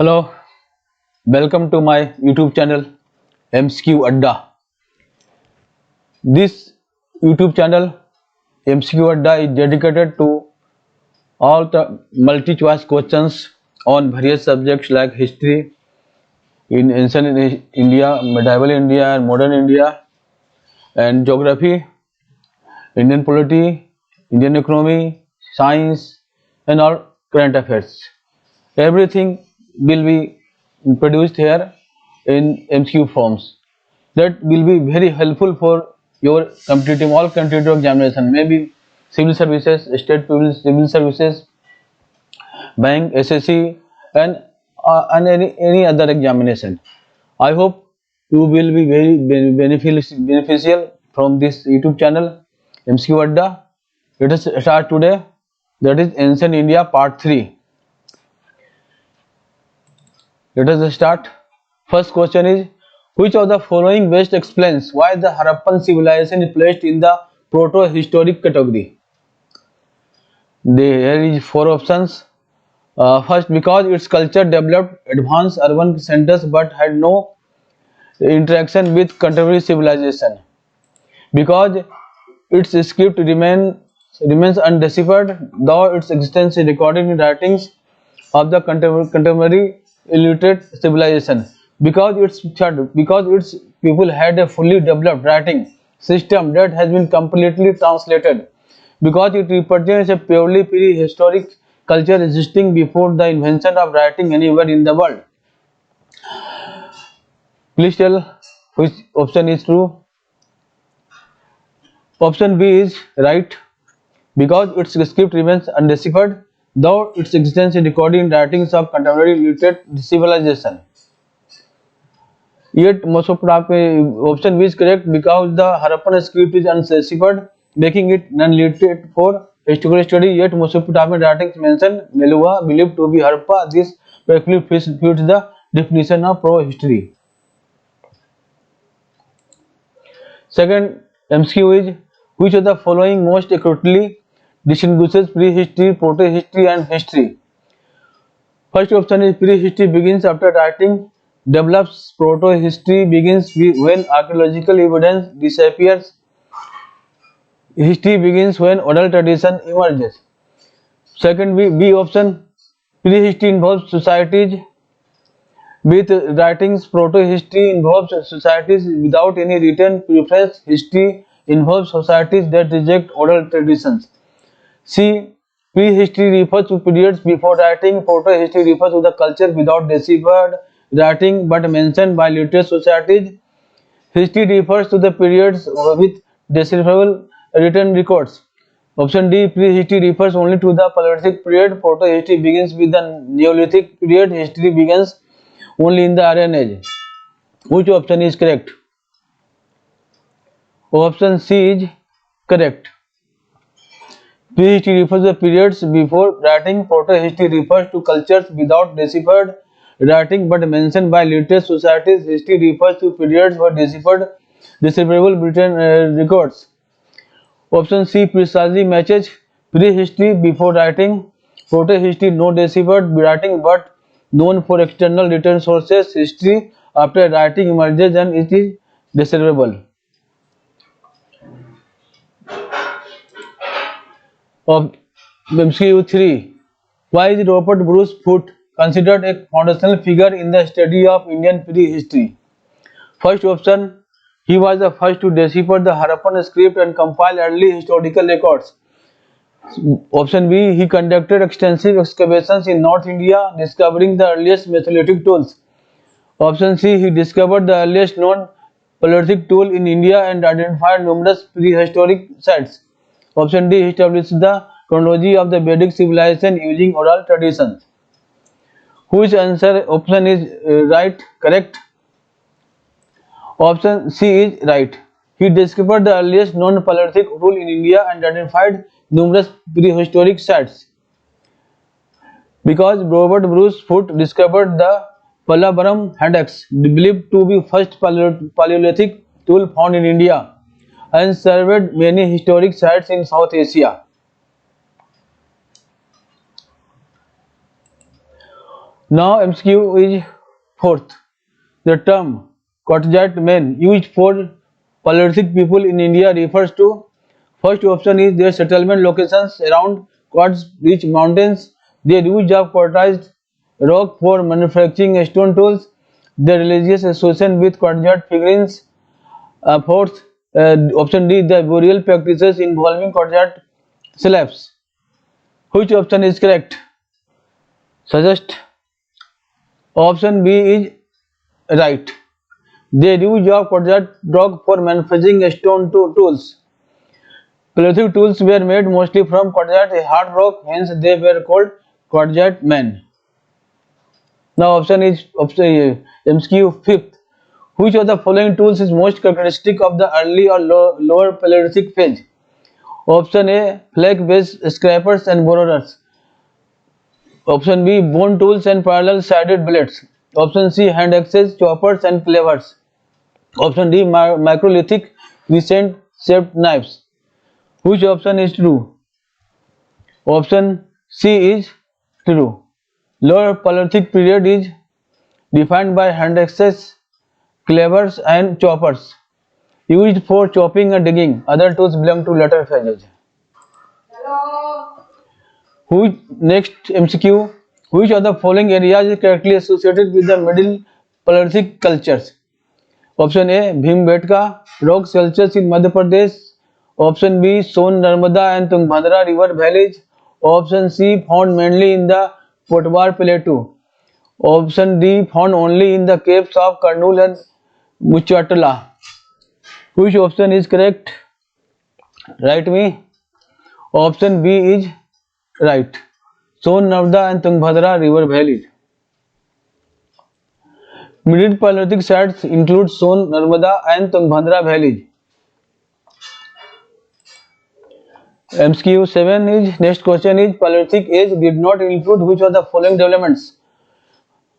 Hello, welcome to my YouTube channel MCQ Adda. This YouTube channel MCQ Adda is dedicated to all the multi-choice questions on various subjects like history in ancient India, medieval India and modern India, and geography, Indian polity, Indian economy, science and all current affairs. Everything will be produced here in MCQ forms. That will be very helpful for your competitive examination, maybe civil services, state civil services, bank, SSC, and any other examination. I hope you will be very beneficial from this YouTube channel MCQ Adda. Let us start today. That is Ancient India Part 3. Let us start. First question is, which of the following best explains why the Harappan civilization is placed in the proto-historic category? There is four options. First, because its culture developed advanced urban centers but had no interaction with contemporary civilization. Because its script remains undeciphered, though its existence is recorded in writings of the contemporary illiterate civilization. Because its people had a fully developed writing system that has been completely translated. Because it represents a purely prehistoric culture existing before the invention of writing anywhere in the world. Please tell which option is true. Option B is right. Because its script remains undeciphered, though its existence is recorded in writings of contemporary literate civilization. Yet option B is correct because the Harappan script is undeciphered, making it non-literate for historical study. Yet Mesopotamian writings mention Meluhha, believed to be Harappa. This perfectly fits the definition of pro-history. Second MCQ is, which of the following most accurately distinguishes prehistory, proto-history and history? First option is, prehistory begins after writing develops, proto-history begins when archaeological evidence disappears, history begins when oral tradition emerges. Second B option, prehistory involves societies with writings, proto-history involves societies without any written preference, history involves societies that reject oral traditions. C. Prehistory refers to periods before writing, proto-history refers to the culture without deciphered writing but mentioned by literate societies. History refers to the periods with decipherable written records. Option D. Prehistory refers only to the Paleolithic period, proto-history begins with the Neolithic period, history begins only in the Iron Age. Which option is correct? Option C is correct. Prehistory refers to the periods before writing, proto-history refers to cultures without deciphered writing but mentioned by literate societies, history refers to periods where decipherable written records. Option C precisely matches prehistory before writing, proto-history no deciphered writing but known for external written sources, history after writing emerges and it is decipherable. MCQ 3. Why is Robert Bruce Foote considered a foundational figure in the study of Indian prehistory? First option, he was the first to decipher the Harappan script and compile early historical records. Option B, he conducted extensive excavations in North India, discovering the earliest Mesolithic tools. Option C, he discovered the earliest known Paleolithic tool in India and identified numerous prehistoric sites. Option D, he established the chronology of the Vedic civilization using oral traditions. Which option is right, correct? Option C is right. He discovered the earliest known Paleolithic tool in India and identified numerous prehistoric sites. Because Robert Bruce Foote discovered the Pallavaram hand axe, believed to be first Paleolithic tool found in India, and surveyed many historic sites in South Asia. Now MCQ is fourth. The term Kotjat men used for Paleolithic people in India refers to. First option is their settlement locations around quartz rich mountains, their use of quartzite rock for manufacturing stone tools, their religious association with Kotjat figurines. Fourth, option D, the burial practices involving Kotjat slabs. Which option is correct? Suggest. Option B is right. They use of Kotjat rock for manufacturing stone tools. Paleolithic tools were made mostly from Kotjat hard rock, hence they were called Kotjat men. Now option is option MCQ fifth. Which of the following tools is most characteristic of the early or lower Paleolithic phase? Option A, flake-based scrapers and borers. Option B, bone tools and parallel-sided blades. Option C, hand axes, choppers and cleavers. Option D, microlithic crescent-shaped knives. Which option is true? Option C is true. Lower Paleolithic period is defined by hand axes, cleavers and choppers used for chopping and digging. Other tools belong to later phases. Next MCQ. Which of the following areas is correctly associated with the Middle Paleolithic cultures? Option A, Bhimbetka rock sculptures in Madhya Pradesh. Option B, Son, Narmada and Tungbhadra river valleys. Option C, found mainly in the Potwar Plateau. Option D, found only in the caves of Karnool and Muchatala. Which option is correct? Write me. Option B is right. Son, Narmada and Tungbhadra river valleys. Middle Paleolithic sites include Son, Narmada and Tungbhadra valleys. MCQ 7 is next question is Paleolithic age did not include which of the following developments?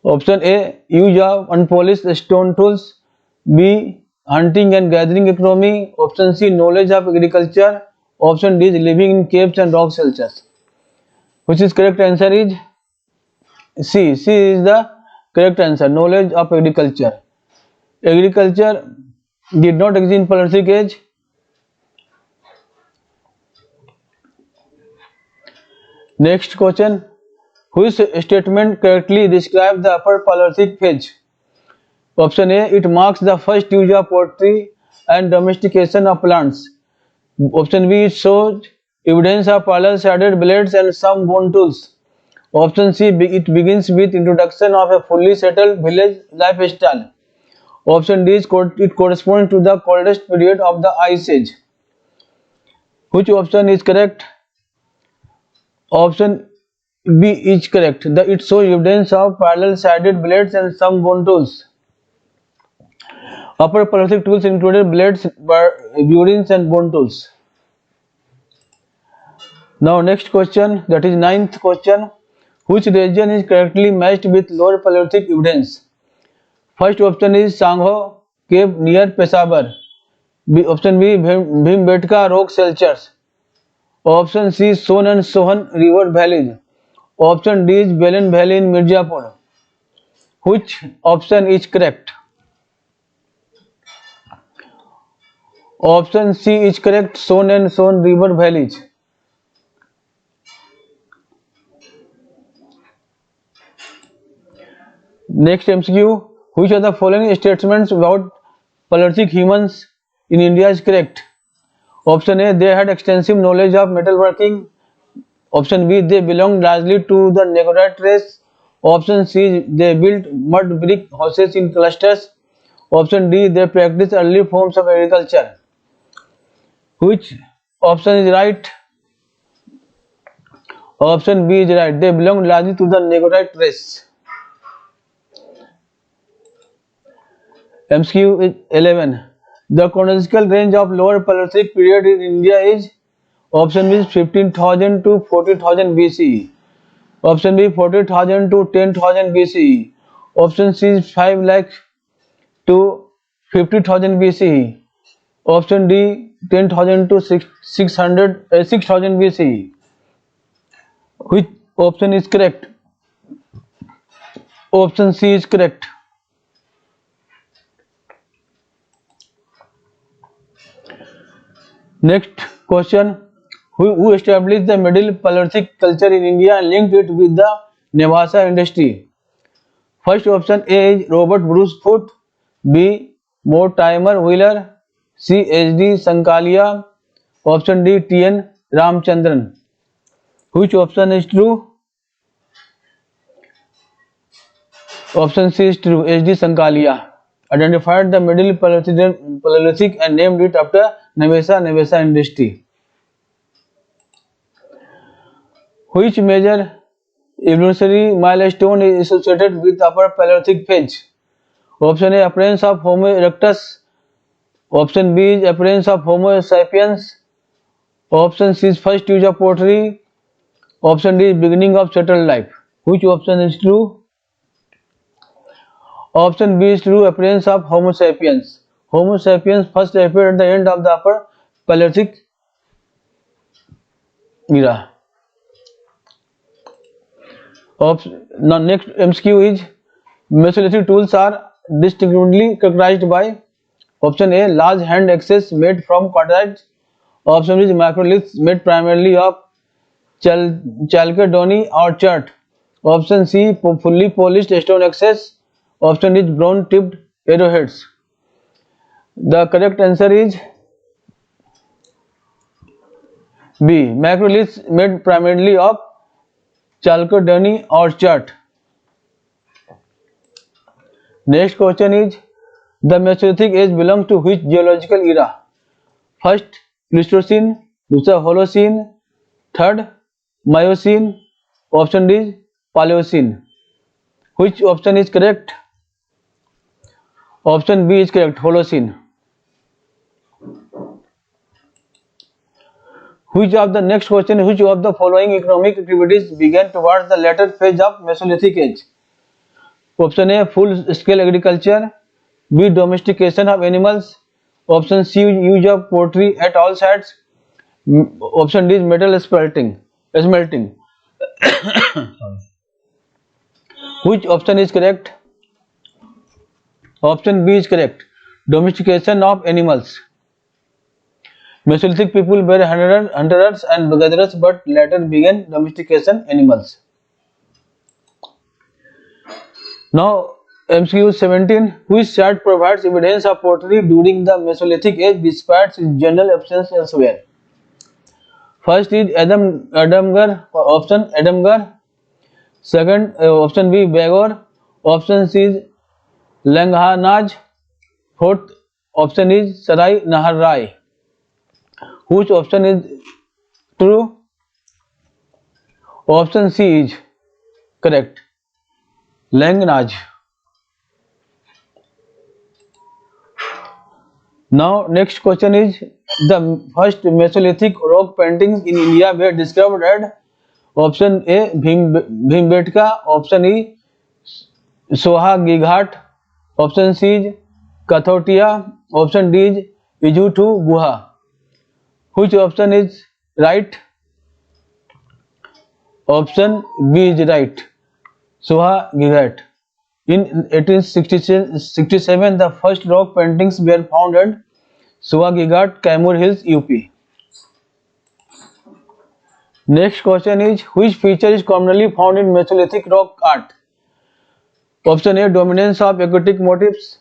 Option A, use of unpolished stone tools. B, hunting and gathering economy. Option C, knowledge of agriculture. Option D is living in caves and rock shelters. Which is correct answer is C. C is the correct answer. Knowledge of agriculture. Agriculture did not exist in Paleolithic age. Next question. Which statement correctly describes the upper Paleolithic phase? Option A, it marks the first use of pottery and domestication of plants. Option B, it shows evidence of parallel-sided blades and some bone tools. Option C, it begins with introduction of a fully settled village lifestyle. Option D, it corresponds to the coldest period of the Ice Age. Which option is correct? Option B is correct. It shows evidence of parallel-sided blades and some bone tools. Upper Paleolithic tools included blades, burins and bone tools. Now next question, that is ninth question. Which region is correctly matched with lower Paleolithic evidence? First option is Sangho cave near Peshawar. Option B, Bhimbetka rock sculptures. Option C, Son and Sohan river valleys. Option D is Belen Valley in Mirzapur. Which option is correct? Option C is correct. Son and Sohan river valleys. Next MCQ. Which of the following statements about Paleolithic humans in India is correct? Option A, they had extensive knowledge of metalworking. Option B, they belonged largely to the Negroid race. Option C, they built mud brick houses in clusters. Option D, they practiced early forms of agriculture. Which option is right? Option B is right. They belonged largely to the Negroid race. MCQ 11. The chronological range of lower Paleolithic period in India is option B is 15,000 to 40,000 BCE. Option B 40,000 to 10,000 BCE. Option C is 5 lakh to 50,000 BCE. Option D 10,000 to 6,000 BCE. Which option is correct? Option C is correct. Next question. Who established the Middle Paleolithic culture in India and linked it with the Nevasa industry? First option A is Robert Bruce Foote, B. Mortimer Wheeler, C. H.D. Sankalia, option D. T.N. Ramchandran. Which option is true? Option C is true. H.D. Sankalia identified the Middle Paleolithic and named it after Nevasa industry. Which major evolutionary milestone is associated with Upper Paleolithic phase? Option A, appearance of Homo erectus. Option B is appearance of Homo sapiens. Option C is first use of pottery. Option D is beginning of settled life. Which option is true? Option B is true, appearance of Homo sapiens. Homo sapiens first appeared at the end of the Upper Paleolithic era. Now next MCQ is Mesolithic tools are distinctly characterized by option A, large hand axes made from quartzite. Option B is microliths made primarily of chalcedony or chert. Option C, fully polished stone axes. Option D is bronze tipped arrowheads. The correct answer is B, macroliths made primarily of chalcedony or chert. Next question is the Mesolithic age belongs to which geological era? First Pleistocene, दूसरा Holocene, third Miocene, option D is Paleocene. Which option is correct? Option B is correct, Holocene. Which of the next question, which of the following economic activities began towards the latter phase of Mesolithic age? Option A, full scale agriculture. B, domestication of animals. Option C, use of pottery at all sites. Option D is metal smelting. Which option is correct? Option B is correct, domestication of animals. Mesolithic people were hunterers and gatherers, but later began domestication animals. Now MCQ 17. Which chart provides evidence of pottery during the Mesolithic age despite its general absence elsewhere? First is Adamgar, option Adamgar. Second option B, Bagor. Option C is Langhanaj. Fourth option is Sarai Nahar Rai. Which option is true? Option C is correct, Langhanaj. Now next question is the first Mesolithic rock paintings in India were discovered at option A Bhimbetka, option E Sohagighat, option C is Kathotia, option D is Ijutu Guha. Which option is right? Option B is right, Sohagighat. In 1867, the first rock paintings were found at Sohagighat, Kaimur Hills, UP. Next question is which feature is commonly found in Mesolithic rock art? Option A, dominance of aquatic motifs.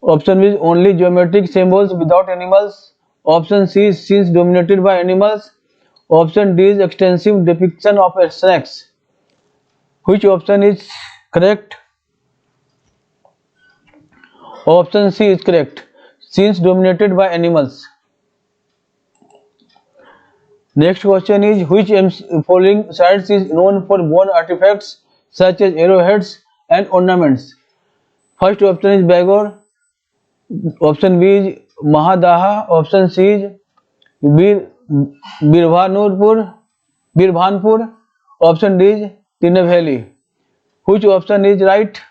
Option B, only geometric symbols without animals. Option C, scenes dominated by animals. Option D is extensive depiction of snakes. Which option is correct? Option C is correct, scenes dominated by animals. Next question is which following sites is known for bone artifacts such as arrowheads and ornaments? First option is Bagor. Option B is Mahadaha. Option C is Birbhanpur. Option D is Tinaveli. Which option is right?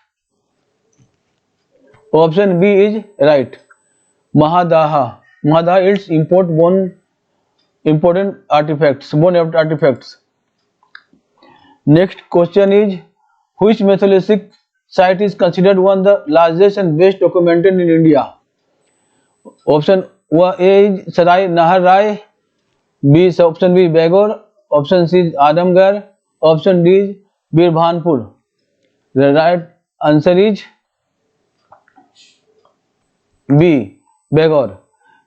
Option B is right, Mahadaha. Mahadaha is important artifacts, bone artifacts. Next question is which Mesolithic site is considered one of the largest and best documented in India? Option A is Sarai Nahar Rai, option B Begor, option C is Adamgarh, option D is Birbhanpur. The right answer is B. Begor.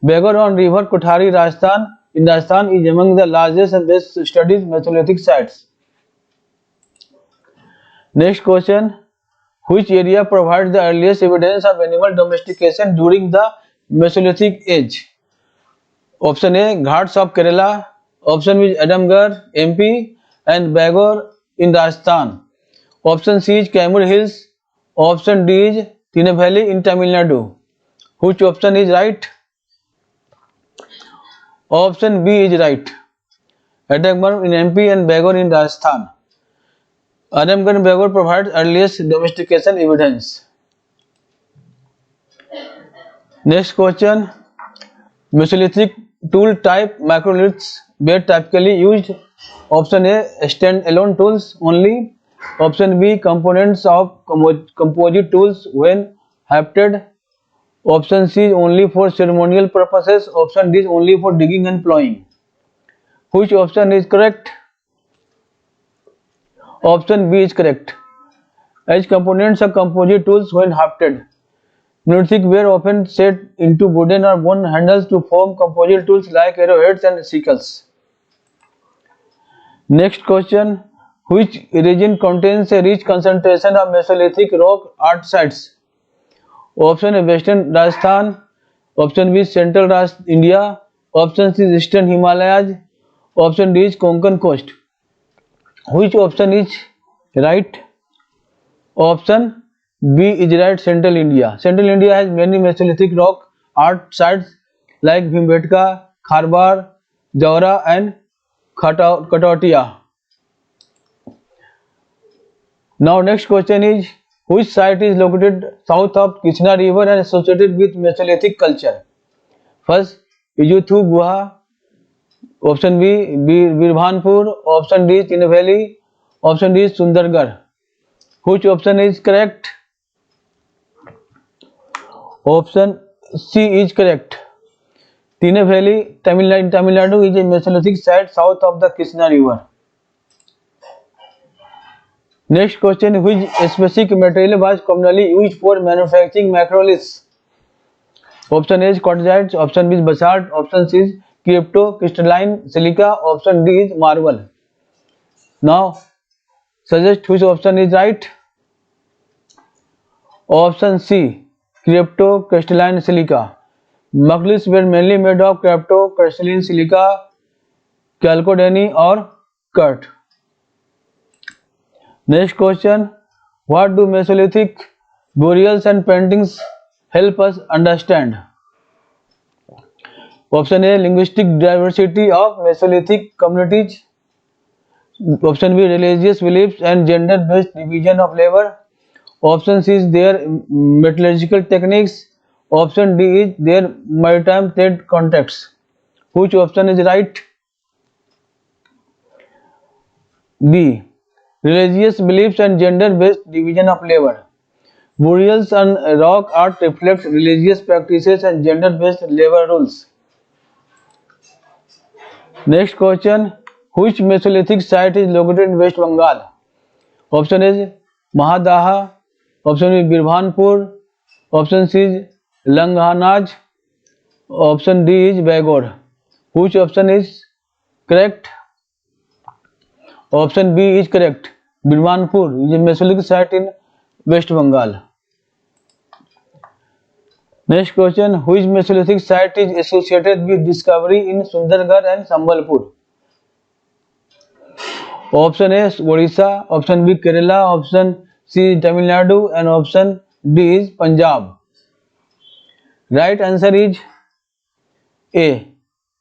Begor on river Kothari, Rajasthan, in Rajasthan is among the largest and best studied Mesolithic sites. Next question. Which area provides the earliest evidence of animal domestication during the Mesolithic age? Option A, Ghats of Kerala, option B is Adamgarh, MP, and Begor in Rajasthan. Option C is Kaimur Hills, option D is Tinebheli in Tamil Nadu. Which option is right? Option B is right. Adamgarh in MP and Begor in Rajasthan. Adamgarh and Begor provides earliest domestication evidence. Next question. Mesolithic tool type macroliths were typically used. Option A, stand-alone tools only. Option B, components of composite tools when hafted. Option C is only for ceremonial purposes. Option D is only for digging and plowing. Which option is correct? Option B is correct. As components of composite tools when hafted. Mesolithic were often set into wooden or bone handles to form composite tools like arrowheads and sickles. Next question. Which region contains a rich concentration of Mesolithic rock art sites? Option A, Western Rajasthan. Option B, Central India. Option C is Eastern Himalayas. Option D is Konkan coast. Which option is right? Option B is right, Central India. Central India has many Mesolithic rock art sites like Bhimbetka, Kharbar, Jaora and Katotia. Now next question is, which site is located south of Krishna river and associated with Mesolithic culture? First, Ijuthu Guha. Option B, Birbhanpur. Option D, Tinebheli. Option D, Sundargarh. Which option is correct? Option C is correct. Tinebheli, Tamil Nadu is a Mesolithic site south of the Krishna river. Next question, which specific material was commonly used for manufacturing macroliths? Option A is quartzite, option B is basalt, option C is cryptocrystalline silica, option D is marble. Now, suggest which option is right. Option C, cryptocrystalline silica. Macroliths were mainly made of cryptocrystalline silica, chalcodony or kurt. Next question, what do Mesolithic burials and paintings help us understand? Option A, linguistic diversity of Mesolithic communities. Option B, religious beliefs and gender-based division of labor. Option C is their metallurgical techniques. Option D is their maritime trade contacts. Which option is right? B, religious beliefs and gender-based division of labor. Burials and rock art reflect religious practices and gender-based labor rules. Next question, which Mesolithic site is located in West Bengal? Option A is Mahadaha. Option B, Birbhanpur. Option C is Langhanaj. Option D is Begor. Which option is correct? Option B is correct. Birbhanpur is a Mesolithic site in West Bengal. Next question, which Mesolithic site is associated with discovery in Sundargarh and Sambalpur? Option A, Odisha. Option B, Kerala. Option C, Tamil Nadu. And option D is Punjab. Right answer is A,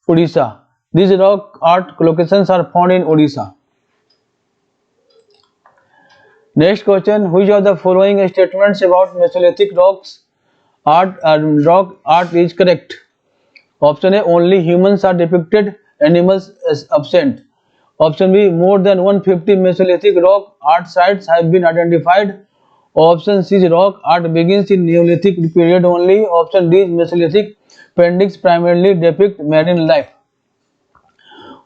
Odisha. These rock art locations are found in Odisha. Next question, which of the following statements about Mesolithic rock art is correct? Option A, only humans are depicted, animals is absent. Option B, more than 150 Mesolithic rock art sites have been identified. Option C is rock art begins in Neolithic period only. Option D is Mesolithic paintings primarily depict marine life.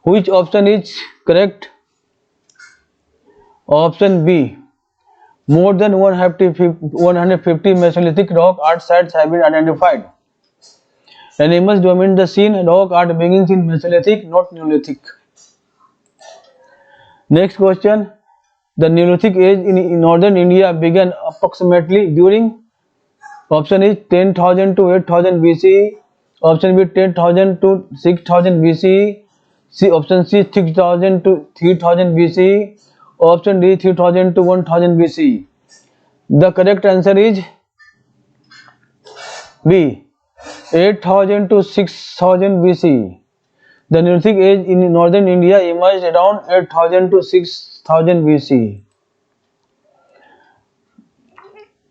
Which option is correct? Option B. More than 150 Mesolithic rock art sites have been identified. Animals dominate the scene. Rock art begins in Mesolithic, not Neolithic. Next question. The Neolithic age in northern India began approximately during. Option is 10,000 to 8,000 BCE. Option B 10,000 to 6,000 BCE. Option C 6,000 to 3,000 BCE. Option D 3,000 to 1,000 BCE. The correct answer is B 8,000 to 6,000 BCE. The Neolithic age in northern India emerged around 8,000 to 6,000 BCE.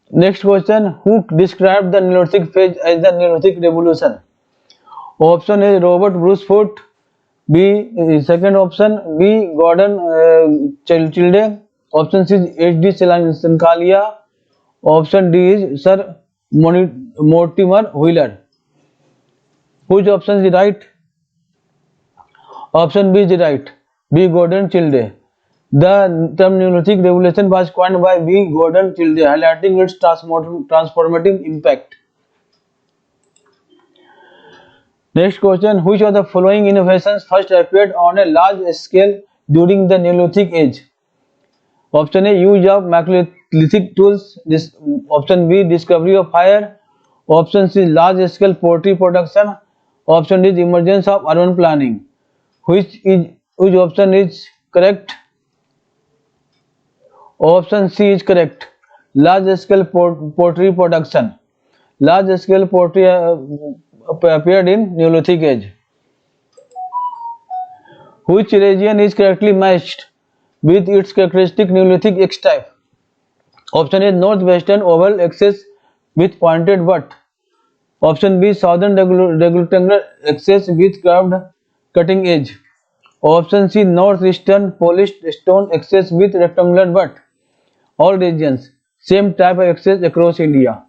Next question. Who described the Neolithic phase as the Neolithic Revolution? Option A Robert Bruce Foote. B. Second option B. Gordon Childe. Option C is H.D. Sankalia. Option D is Sir Mortimer Wheeler. Which option is right? Option B is right. B. Gordon Childe. The term Neolithic Revolution was coined by B. Gordon Childe, highlighting its transformative impact. Next question. Which of the following innovations first appeared on a large scale during the Neolithic age? Option A. Use of megalithic tools. Option B. Discovery of fire. Option C. Large scale pottery production. Option D. Emergence of urban planning. Which option is correct? Option C is correct. Large scale pottery production. Large scale pottery appeared in Neolithic age. Which region is correctly matched with its characteristic Neolithic X type? Option A northwestern oval axis with pointed butt. Option B southern rectangular axis with curved cutting edge. Option C northeastern polished stone axis with rectangular butt. All regions same type of axis across India.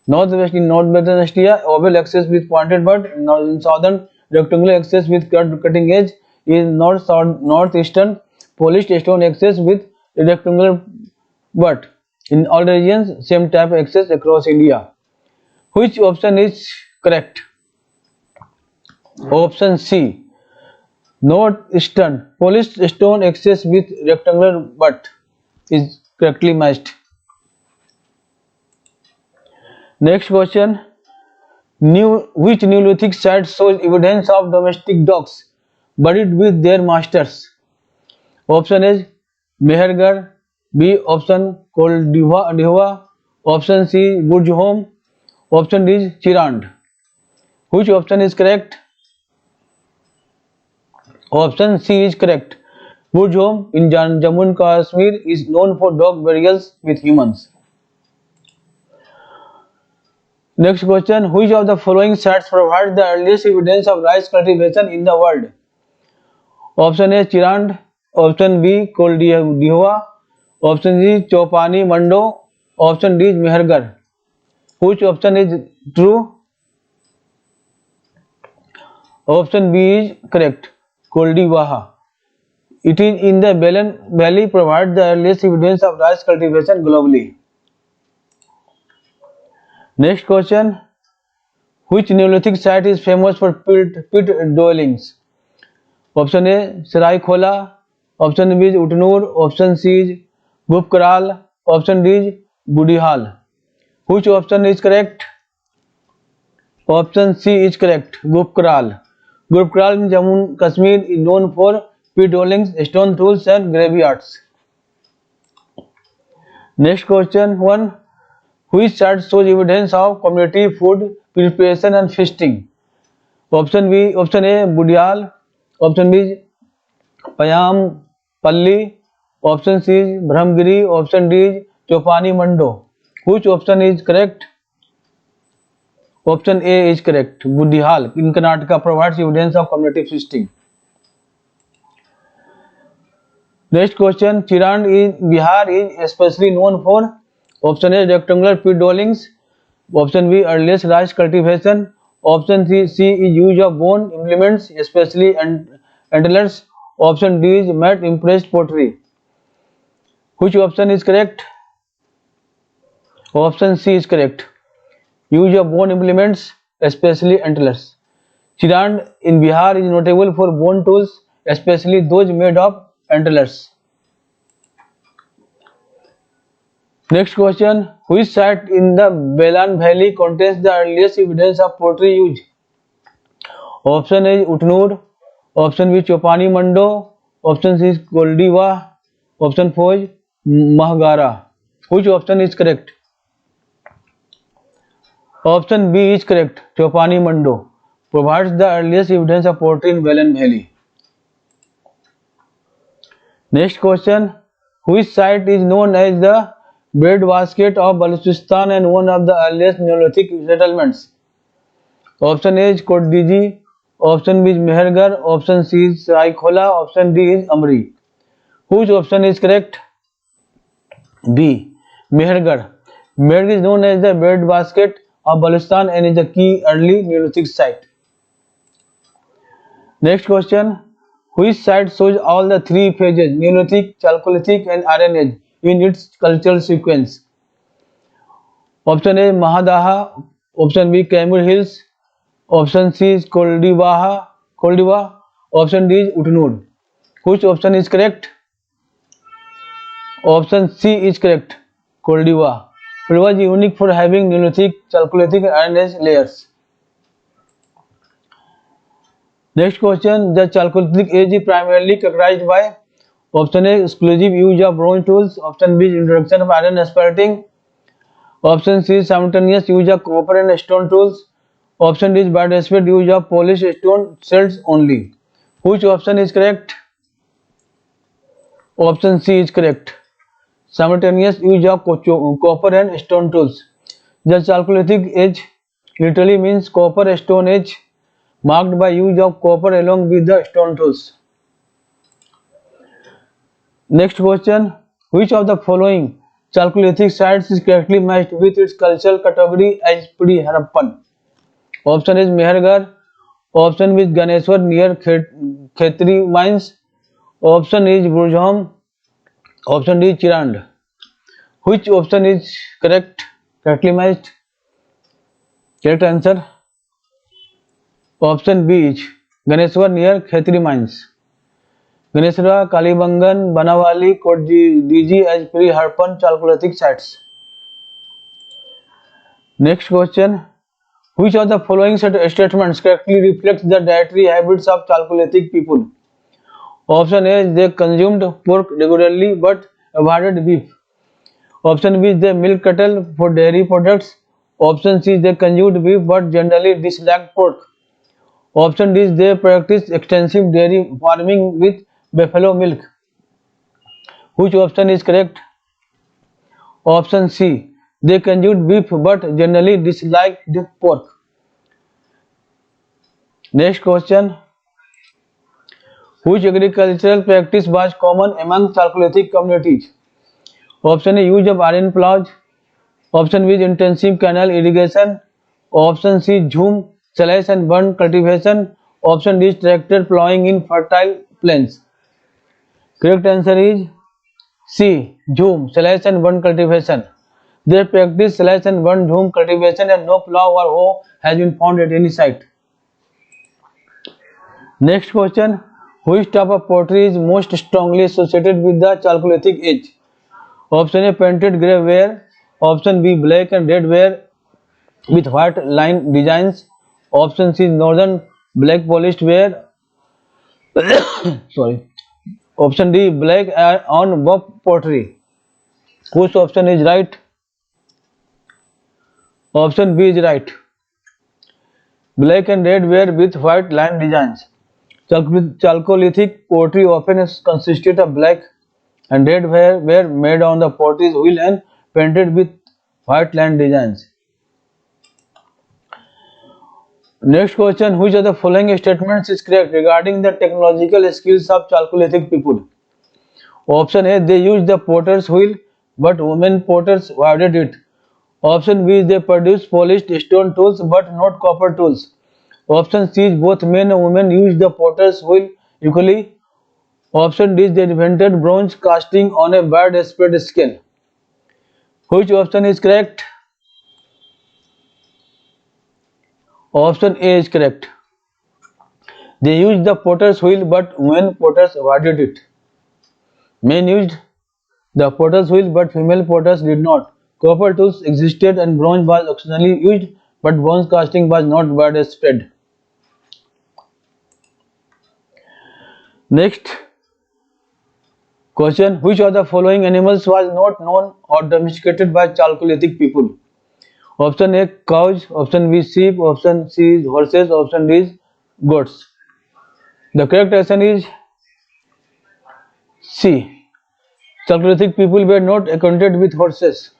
Northwestern India oval axis with pointed butt. In southern rectangular axis with curved cutting edge. In northeastern polished stone axis with rectangular butt. In all regions same type of axis across India. Which option is correct? Option C northeastern polished stone axis with rectangular butt is correctly matched. Next question. Which Neolithic site shows evidence of domestic dogs buried with their masters? Option A Mehergarh. B. Option Koldiwa. Option C Burjholm. Option D is Chirand. Which option is correct? Option C is correct. Burjholm in Jammu and Kashmir is known for dog burials with humans. Next question. Which of the following sites provides the earliest evidence of rice cultivation in the world? Option A Chirand. Option B Koldiwa. Option C Chopani Mando. Option D is Mehergarh. Which option is true? Option B is correct. Koldiwaha. It is in the Belen Valley provides the earliest evidence of rice cultivation globally. Next question. Which Neolithic site is famous for pit dwellings? Option A Saraikhola. Option B is Utnur. Option C is Gupkaral. Option D is Budihal. Which option is correct? Option C is correct. Gupkaral. Gupkaral in Jammu and Kashmir is known for pit dwellings, stone tools and graveyards. Next question 1. Which site shows evidence of community food preparation and feasting? Option B. Option A Budiyal. Option B is Payam Palli. Option C is Brahmgiri. Option D is Chopani Mando. Which option is correct? Option A is correct. Budihal in Karnataka provides evidence of community feasting. Next question. Chirand in Bihar is especially known for. Option A, rectangular pit dwellings. Option B, earliest rice cultivation. Option C is use of bone implements, especially antlers. Option D is matte impressed pottery. Which option is correct? Option C is correct. Use of bone implements, especially antlers. Chirand in Bihar is notable for bone tools, especially those made of antlers. Next question. Which site in the Belan Valley contains the earliest evidence of pottery use? Option A is Utnur. Option B Chopani Mando. Option C is Goldiwa. Option 4 is Mahgara. Which option is correct? Option B is correct. Chopani Mando provides the earliest evidence of pottery in Belan Valley. Next question. Which site is known as the breadbasket of Balochistan and one of the earliest Neolithic settlements? Option A is Kodiji. Option B is Mehergarh. Option C is Saikhola. Option D is Amri. Which option is correct? B. Mehergarh. Mehergarh is known as the breadbasket of Balochistan and is a key early Neolithic site. Next question. Which site shows all the three phases Neolithic, Chalcolithic and Iron Age in its cultural sequence? Option A Mahadaha. Option B Kaimur Hills. Option C is Koldiwa. Option D is Utnur. Which option is correct? Option C is correct. Koldiwa. It was unique for having Neolithic, Chalcolithic and Iron Age layers. Next question. The Chalcolithic age is primarily characterized by option A exclusive use of bronze tools. Option B introduction of iron asphalting. Option C simultaneous use of copper and stone tools. Option D is widespread use of polished stone shells only. Which option is correct? Option C is correct. Simultaneous use of copper and stone tools. The Chalcolithic age literally means copper stone age, marked by use of copper along with the stone tools. Next question. Which of the following Chalcolithic sites is correctly matched with its cultural category as pre-Harappan? Option is Mehergarh. Option is Ganeshwar near Khetri mines. Option is Burjhom. Option D Chirand. Which option is correct? Correctly matched? Correct answer. Option B is Ganeshwar near Khetri mines. Ganeshwar, Kalibangan, Banawali, Kodiji as pre-Harappan Chalcolithic sites. Next question. Which of the following statements correctly reflects the dietary habits of Chalcolithic people? Option A is they consumed pork regularly but avoided beef. Option B is they milk cattle for dairy products. Option C is they consumed beef but generally disliked pork. Option D is they practiced extensive dairy farming with buffalo milk. Which option is correct? Option C. They consumed beef but generally disliked pork. Next question. Which agricultural practice was common among Chalcolithic communities? Option A use of iron plows. Option B intensive canal irrigation. Option C jhum, slash and burn cultivation. Option D tractor plowing in fertile plains. Correct answer is C. Jhum, slash and burn cultivation. They practice slash and burn jhum cultivation and no plow or hoe has been found at any site. Next question. Which type of pottery is most strongly associated with the Chalcolithic age? Option A painted grey ware. Option B black and red ware with white line designs. Option C northern black polished ware. Sorry. Option D black on buff pottery. Which option is right? Option B is right. Black and red ware with white line designs. Chalcolithic pottery often consisted of black and red ware made on the pottery's wheel and painted with white line designs. Next question. Which of the following statements is correct regarding the technological skills of Chalcolithic people? Option A. They used the potter's wheel but women potters avoided it. Option B is they produced polished stone tools but not copper tools. Option C is both men and women used the potter's wheel equally. Option D is they invented bronze casting on a wide spread scale. Which option is correct? Option A is correct. They used the potter's wheel but women potters avoided it. Men used the potter's wheel but female potters did not. Copper tools existed and bronze was occasionally used, but bronze casting was not widespread. Next question: which of the following animals was not known or domesticated by Chalcolithic people? Option A cows, option B sheep, option C is horses, option D is goats. The correct answer is C. Chalcolithic people were not acquainted with horses.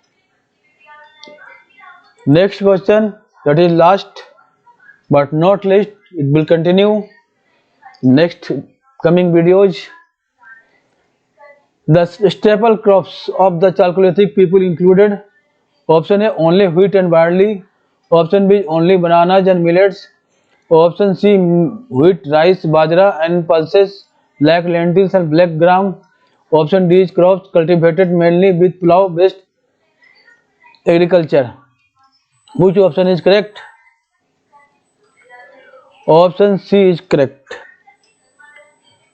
Next question, that is last but not least, it will continue next coming videos. The staple crops of the Chalcolithic people included: option A only wheat and barley, option B only bananas and millets, option C wheat, rice, bajra and pulses like lentils and black gram, option D is crops cultivated mainly with plough based agriculture. Which option is correct? Option C is correct.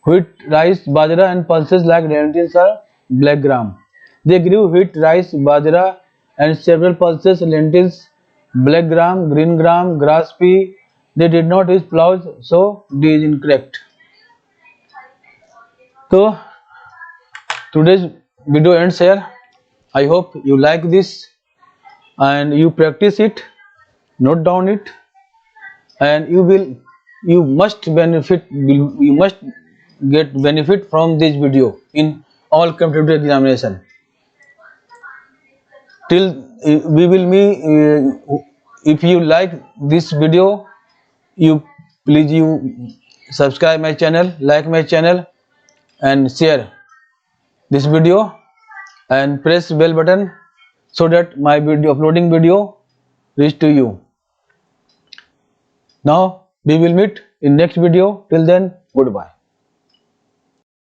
Wheat, rice, bajra and pulses like lentils or black gram. They grew wheat, rice, bajra and several pulses, lentils, black gram, green gram, grass pea. They did not use plows, so D is incorrect. So today's video ends here. I hope you like this and you practice it, note down it, and you must get benefit from this video in all competitive examination. Till we will meet, if you like this video, you please subscribe my channel, like my channel and share this video and press bell button so that my uploading video reach to you. Now we will meet in next video. Till then, goodbye.